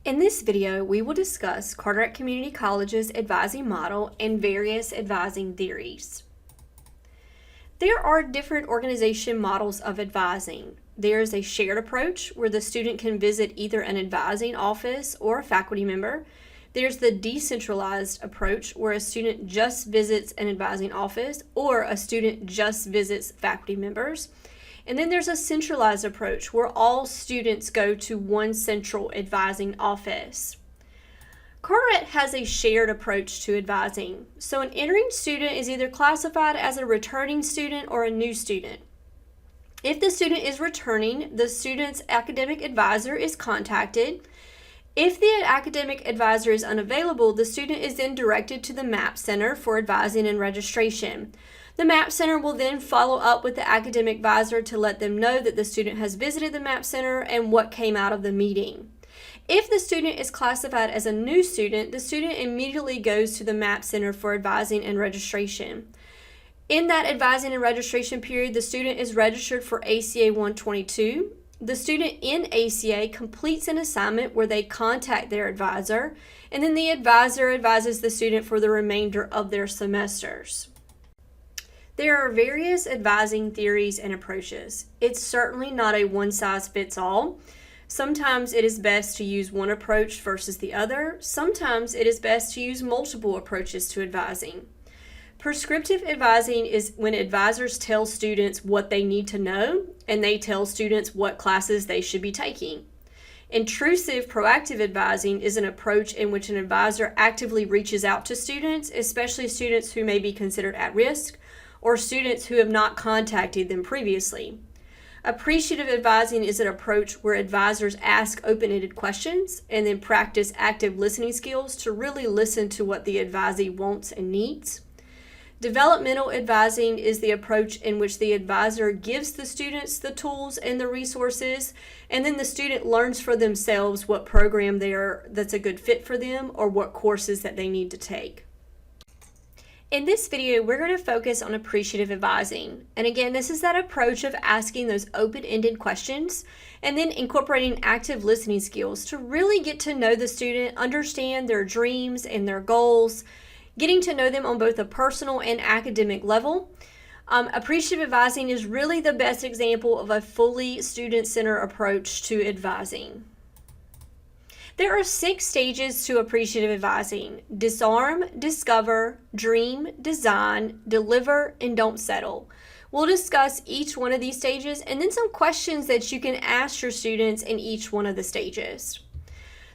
In this video, we will discuss Carteret Community College's advising model and various advising theories. There are different organization models of advising. There is a shared approach where the student can visit either an advising office or a faculty member. There's the decentralized approach where a student just visits an advising office or a student just visits faculty members. And then there's a centralized approach where all students go to one central advising office. Carteret has a shared approach to advising. So an entering student is either classified as a returning student or a new student. If the student is returning, the student's academic advisor is contacted. If the academic advisor is unavailable, the student is then directed to the MAP Center for advising and registration. The MAP Center will then follow up with the academic advisor to let them know that the student has visited the MAP Center and what came out of the meeting. If the student is classified as a new student, the student immediately goes to the MAP Center for advising and registration. In that advising and registration period, the student is registered for ACA 122. The student in ACA completes an assignment where they contact their advisor, and then the advisor advises the student for the remainder of their semesters. There are various advising theories and approaches. It's certainly not a one-size-fits-all. Sometimes it is best to use one approach versus the other. Sometimes it is best to use multiple approaches to advising. Prescriptive advising is when advisors tell students what they need to know and they tell students what classes they should be taking. Intrusive proactive advising is an approach in which an advisor actively reaches out to students, especially students who may be considered at risk or students who have not contacted them previously. Appreciative advising is an approach where advisors ask open-ended questions and then practice active listening skills to really listen to what the advisee wants and needs. Developmental advising is the approach in which the advisor gives the students the tools and the resources, and then the student learns for themselves what program that's a good fit for them or what courses that they need to take. In this video, we're going to focus on appreciative advising. And again, this is that approach of asking those open-ended questions and then incorporating active listening skills to really get to know the student, understand their dreams and their goals, getting to know them on both a personal and academic level. Appreciative advising is really the best example of a fully student-centered approach to advising. There are 6 stages to appreciative advising: disarm, discover, dream, design, deliver, and don't settle. We'll discuss each one of these stages and then some questions that you can ask your students in each one of the stages.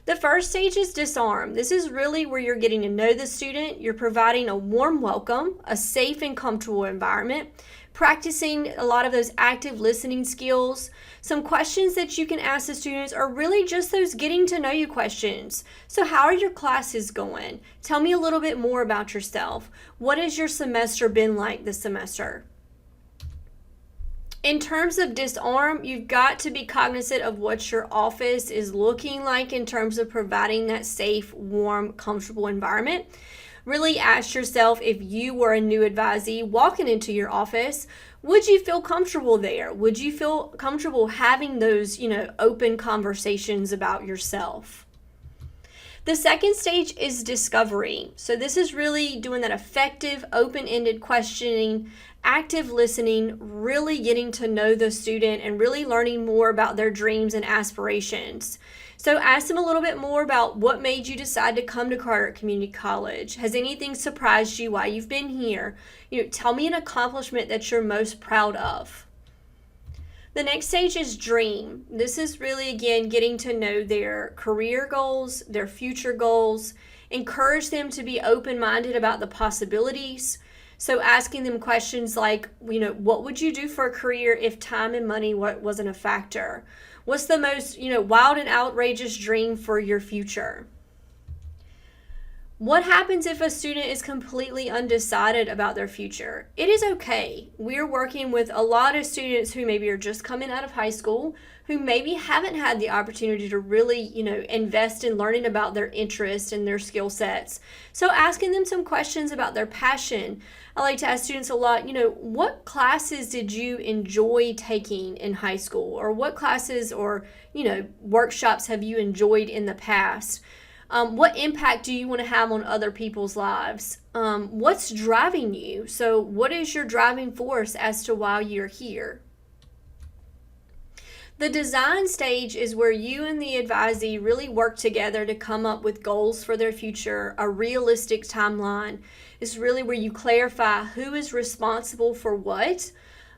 The first stage is disarm. This is really where you're getting to know the student. You're providing a warm welcome, a safe and comfortable environment, practicing a lot of those active listening skills. Some questions that you can ask the students are really just those getting to know you questions. So how are your classes going? Tell me a little bit more about yourself. What has your semester been like this semester? In terms of disarm, you've got to be cognizant of what your office is looking like in terms of providing that safe, warm, comfortable environment. Really ask yourself, if you were a new advisee walking into your office, would you feel comfortable there? Would you feel comfortable having those, open conversations about yourself? The second stage is discovery. So this is really doing that effective, open-ended questioning, active listening, really getting to know the student and really learning more about their dreams and aspirations. So ask them a little bit more about what made you decide to come to Carteret Community College. Has anything surprised you while you've been here? Tell me an accomplishment that you're most proud of. The next stage is dream. This is really, again, getting to know their career goals, their future goals. Encourage them to be open-minded about the possibilities. So asking them questions like, what would you do for a career if time and money wasn't a factor? What's the most, wild and outrageous dream for your future? What happens if a student is completely undecided about their future? It is okay. We're working with a lot of students who maybe are just coming out of high school, who maybe haven't had the opportunity to really, invest in learning about their interests and their skill sets. So asking them some questions about their passion. I like to ask students a lot, what classes did you enjoy taking in high school? Or what classes or, workshops have you enjoyed in the past? What impact do you want to have on other people's lives? What's driving you? So what is your driving force as to why you're here? The design stage is where you and the advisee really work together to come up with goals for their future, a realistic timeline. It's really where you clarify who is responsible for what,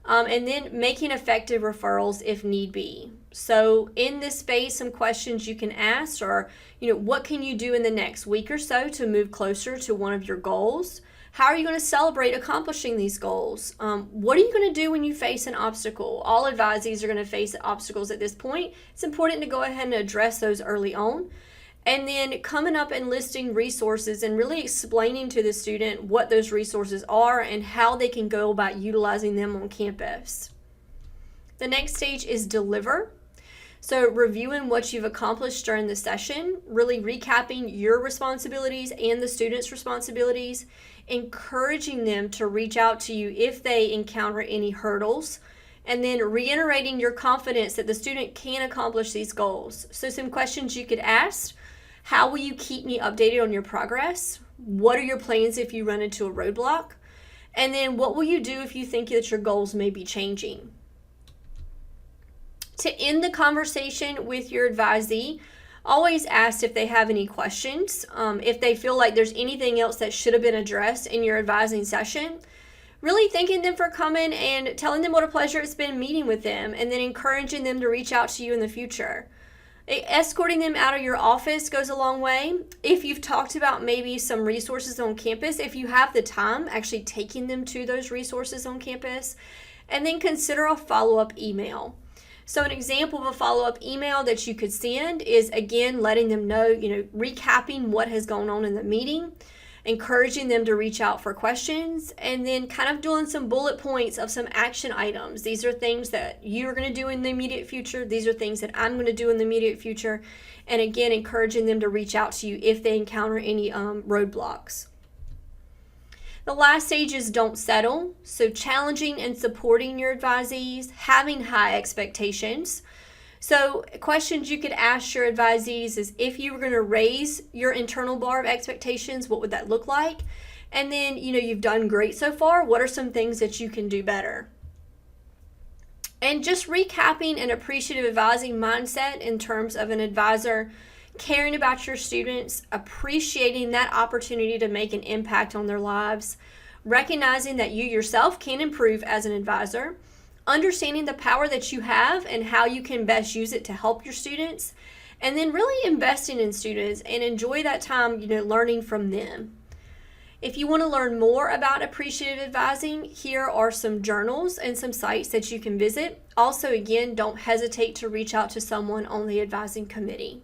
and then making effective referrals if need be. So in this phase, some questions you can ask are, what can you do in the next week or so to move closer to one of your goals? How are you going to celebrate accomplishing these goals? What are you going to do when you face an obstacle? All advisees are going to face obstacles at this point. It's important to go ahead and address those early on. And then coming up and listing resources and really explaining to the student what those resources are and how they can go about utilizing them on campus. The next stage is deliver. So reviewing what you've accomplished during the session, really recapping your responsibilities and the students' responsibilities, encouraging them to reach out to you if they encounter any hurdles, and then reiterating your confidence that the student can accomplish these goals. So some questions you could ask: how will you keep me updated on your progress? What are your plans if you run into a roadblock? And then what will you do if you think that your goals may be changing? To end the conversation with your advisee, always ask if they have any questions, if they feel like there's anything else that should have been addressed in your advising session. Really thanking them for coming and telling them what a pleasure it's been meeting with them, and then encouraging them to reach out to you in the future. Escorting them out of your office goes a long way. If you've talked about maybe some resources on campus, if you have the time, actually taking them to those resources on campus, and then consider a follow-up email. So an example of a follow-up email that you could send is, again, letting them know, recapping what has gone on in the meeting, encouraging them to reach out for questions, and then kind of doing some bullet points of some action items. These are things that you're going to do in the immediate future. These are things that I'm going to do in the immediate future. And again, encouraging them to reach out to you if they encounter any roadblocks. The last stage is don't settle. So challenging and supporting your advisees, having high expectations. So questions you could ask your advisees is, if you were going to raise your internal bar of expectations, what would that look like? And then, you've done great so far. What are some things that you can do better? And just recapping an appreciative advising mindset in terms of an advisor caring about your students, appreciating that opportunity to make an impact on their lives, recognizing that you yourself can improve as an advisor, understanding the power that you have and how you can best use it to help your students, and then really investing in students and enjoy that time, learning from them. If you want to learn more about appreciative advising, here are some journals and some sites that you can visit. Also, again, don't hesitate to reach out to someone on the advising committee.